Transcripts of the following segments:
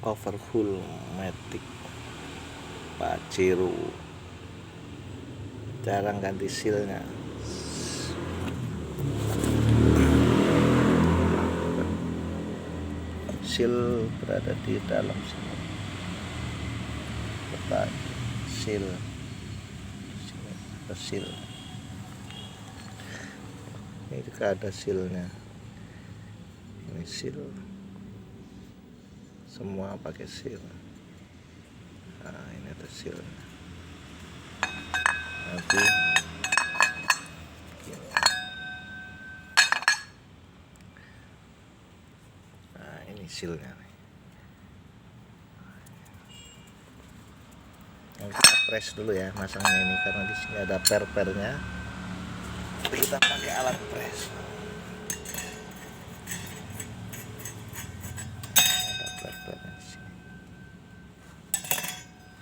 Powerful Matic Pajero, jarang ganti sealnya. Seal berada di dalam sini, letak seal, ada seal. Ini juga ada sealnya. Ini seal, semua pakai seal. Nah, ini ada seal. Nanti gini. Nah, ini sealnya nih. Yang kita press dulu ya masangnya ini, karena di sini ada per-pernya. Kita pakai alat press. Ada per-pernya di sini.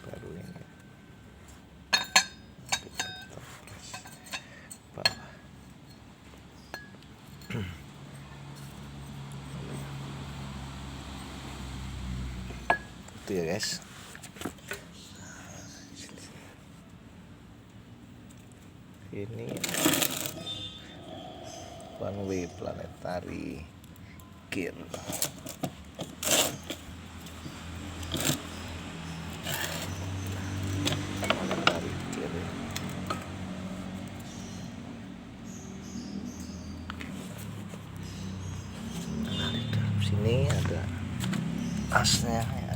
Baru ini. Kita press bawah. Itu ya guys. Ini one way planetary gear. Planetary gear. Nah, di dalam sini ada asnya ya.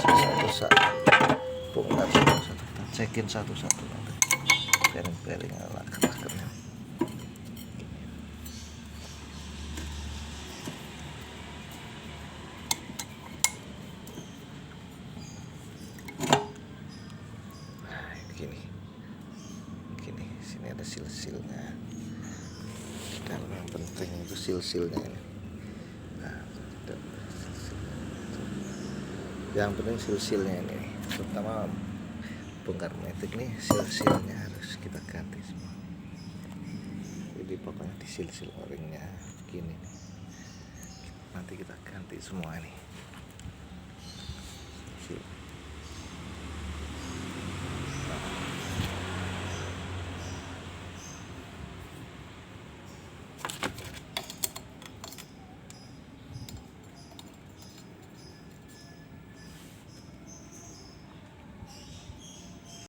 Satu-satu bongkar satu-satu, kita cekin satu-satu. Bearing-bearing laker-lakernya. Nah, gini, sini ada sil-silnya. Dalam yang penting itu sil-silnya ini. Nah, yang penting sil-silnya ini, terutama bongkar matic nih, sil-silnya harus kita ganti semua. Jadi pokoknya di sil-sil o-ringnya gini nih, nanti kita ganti semua ini.